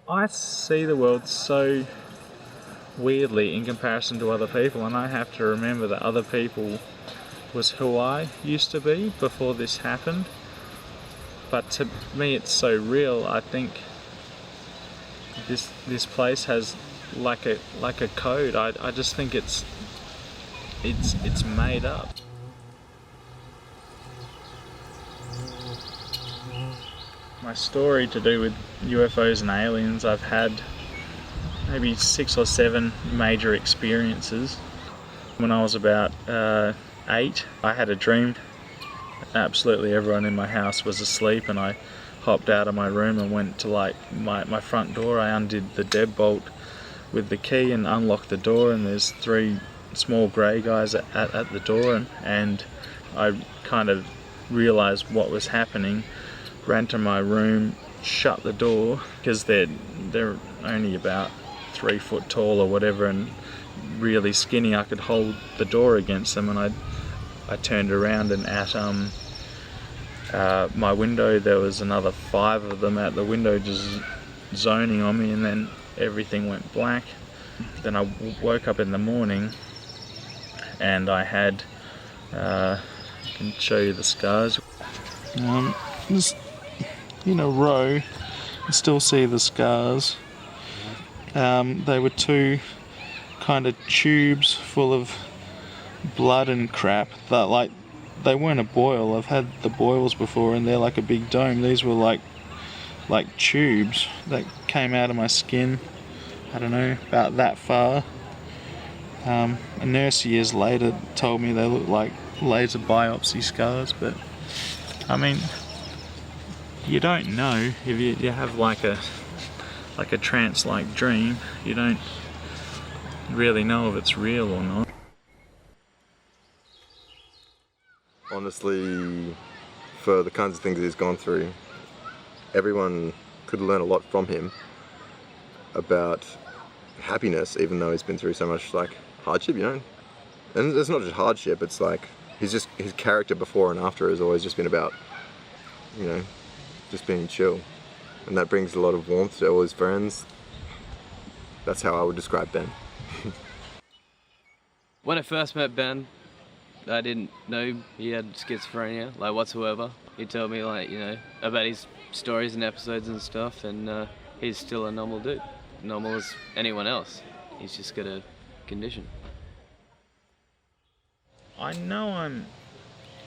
I see the world so weirdly in comparison to other people, and I have to remember that other people was who I used to be before this happened. But to me it's so real. I think this place has like a code. I just think it's made up. My story to do with UFOs and aliens, I've had maybe 6 or 7 major experiences. When I was about 8, I had a dream. Absolutely everyone in my house was asleep, and I hopped out of my room and went to my front door. I undid the deadbolt with the key and unlocked the door, and there's 3 small grey guys at the door, and I kind of realised what was happening, ran to my room, shut the door, because they're only about 3 foot tall or whatever and really skinny. I could hold the door against them, and I turned around, and at my window there was another 5 of them at the window just zoning on me, and then everything went black. Then I woke up in the morning and I had I can show you the scars. Just in a row, you still see the scars. They were 2 kind of tubes full of blood and crap that they weren't a boil. I've had the boils before and they're like a big dome. These were like tubes that came out of my skin. I don't know, about that far. A nurse years later told me they looked like laser biopsy scars, but I mean, you don't know if you have like a trance-like dream. You don't really know if it's real or not. Honestly, for the kinds of things he's gone through, everyone could learn a lot from him about happiness, even though he's been through so much hardship, And it's not just hardship, it's his character before and after has always just been about, just being chill. And that brings a lot of warmth to all his friends. That's how I would describe Ben. When I first met Ben, I didn't know he had schizophrenia, whatsoever. He told me, about his stories and episodes and stuff, and he's still a normal dude. Normal as anyone else. He's just got a condition. I know I'm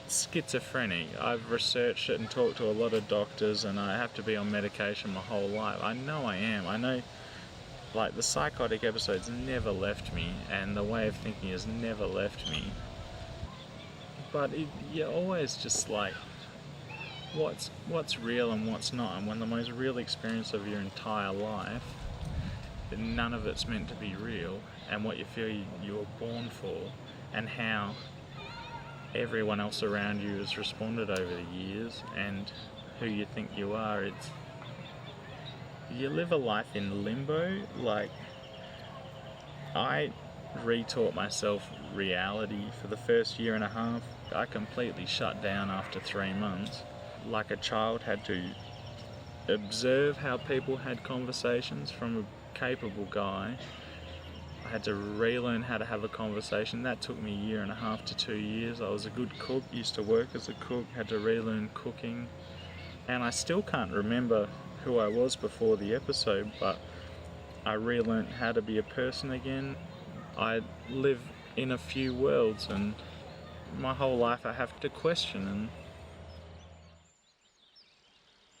schizophrenic. I've researched it and talked to a lot of doctors, and I have to be on medication my whole life. I know I am. I know, the psychotic episodes never left me, and the way of thinking has never left me. But you're always just what's real and what's not, and when the most real experience of your entire life, none of it's meant to be real, and what you feel you were born for, and how everyone else around you has responded over the years, and who you think you are. You live a life in limbo. I retaught myself reality for the first year and a half. I completely shut down after 3 months. Like a child, had to observe how people had conversations from a capable guy. I had to relearn how to have a conversation. That took me 1.5 to 2 years. I was a good cook, used to work as a cook, had to relearn cooking. And I still can't remember who I was before the episode, but I relearned how to be a person again. I live in a few worlds, and my whole life I have to question. And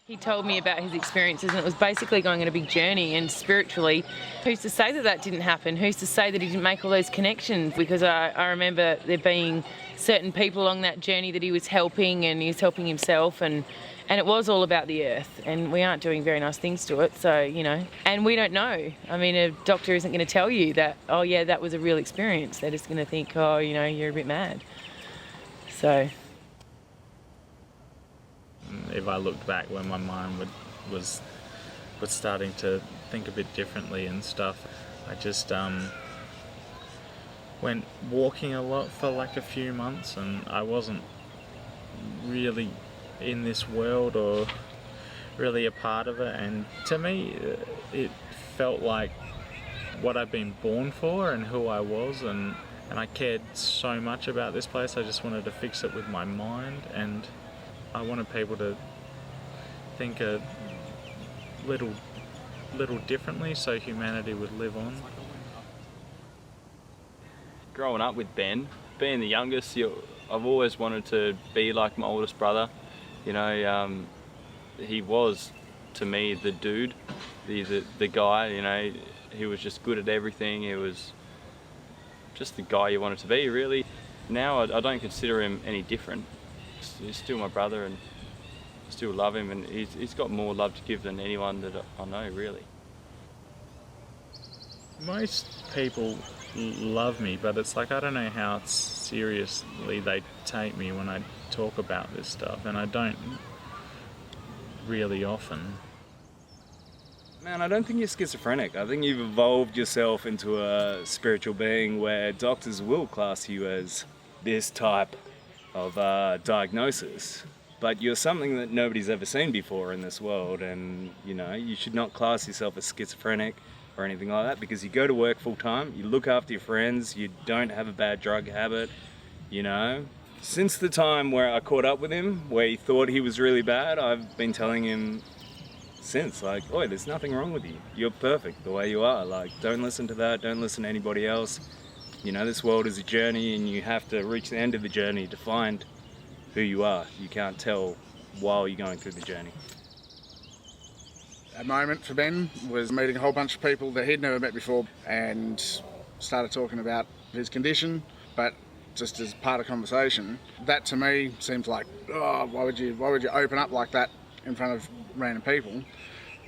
he told me about his experiences, and it was basically going on a big journey, and spiritually, who's to say that didn't happen? Who's to say that he didn't make all those connections? Because I remember there being certain people along that journey that he was helping, and he was helping himself, and it was all about the earth, and we aren't doing very nice things to it, so, and we don't know. I mean, a doctor isn't going to tell you that, oh yeah, that was a real experience. They're just going to think, oh, you're a bit mad. So if I looked back when my mind was starting to think a bit differently and stuff, I just went walking a lot for a few months, and I wasn't really in this world or really a part of it, and to me it felt like what I've been born for and who I was, and I cared so much about this place. I just wanted to fix it with my mind, and I wanted people to think a little differently so humanity would live on. Growing up with Ben, being the youngest, I've always wanted to be like my oldest brother. You know, he was, to me, the dude, the guy. You know, he was just good at everything. He was just the guy you wanted to be, really. Now I don't consider him any different. He's still my brother, and I still love him, and he's got more love to give than anyone that I know, really. Most people love me, but it's like I don't know how seriously they take me when I talk about this stuff, and I don't really often. Man, I don't think you're schizophrenic. I think you've evolved yourself into a spiritual being where doctors will class you as this type of diagnosis. But you're something that nobody's ever seen before in this world, and you know, you should not class yourself as schizophrenic or anything like that, because you go to work full time, you look after your friends, you don't have a bad drug habit, you know. Since the time where I caught up with him, where he thought he was really bad, I've been telling him since, like, oi, there's nothing wrong with you. You're perfect the way you are. Like, don't listen to that, don't listen to anybody else. You know, this world is a journey, and you have to reach the end of the journey to find who you are. You can't tell while you're going through the journey. A moment for Ben was meeting a whole bunch of people that he'd never met before, and started talking about his condition, but just as part of conversation. That to me seems like, oh, why would you open up like that in front of random people?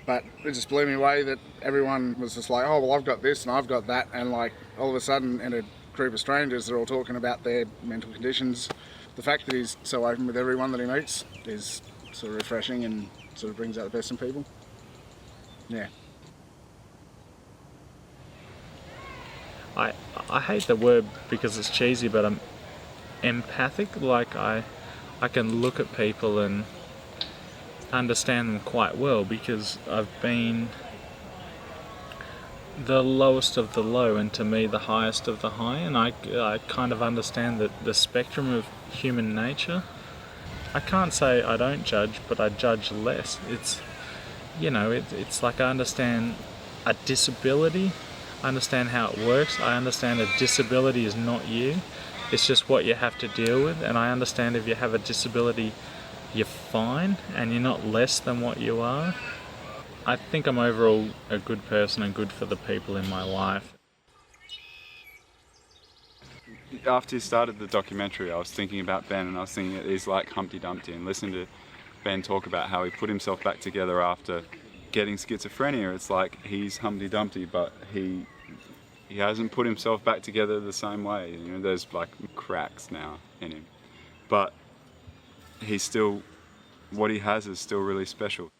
But it just blew me away that everyone was just like, oh, well, I've got this and I've got that, and like all of a sudden in a group of strangers they're all talking about their mental conditions. The fact that he's so open with everyone that he meets is sort of refreshing and sort of brings out the best in people. Yeah. I hate the word because it's cheesy, but I'm empathic. Like I can look at people and understand them quite well, because I've been the lowest of the low and to me the highest of the high, and I kind of understand the spectrum of human nature. I can't say I don't judge, but I judge less. It's, you know, it's like I understand a disability, I understand how it works, I understand a disability is not you, it's just what you have to deal with, and I understand if you have a disability you're fine and you're not less than what you are. I think I'm overall a good person and good for the people in my life. After you started the documentary, I was thinking about Ben, and I was thinking that he's like Humpty Dumpty, and listening to Ben talk about how he put himself back together after getting schizophrenia, it's like he's Humpty Dumpty, but he hasn't put himself back together the same way. You know, there's like cracks now in him, but he's still, what he has is still really special.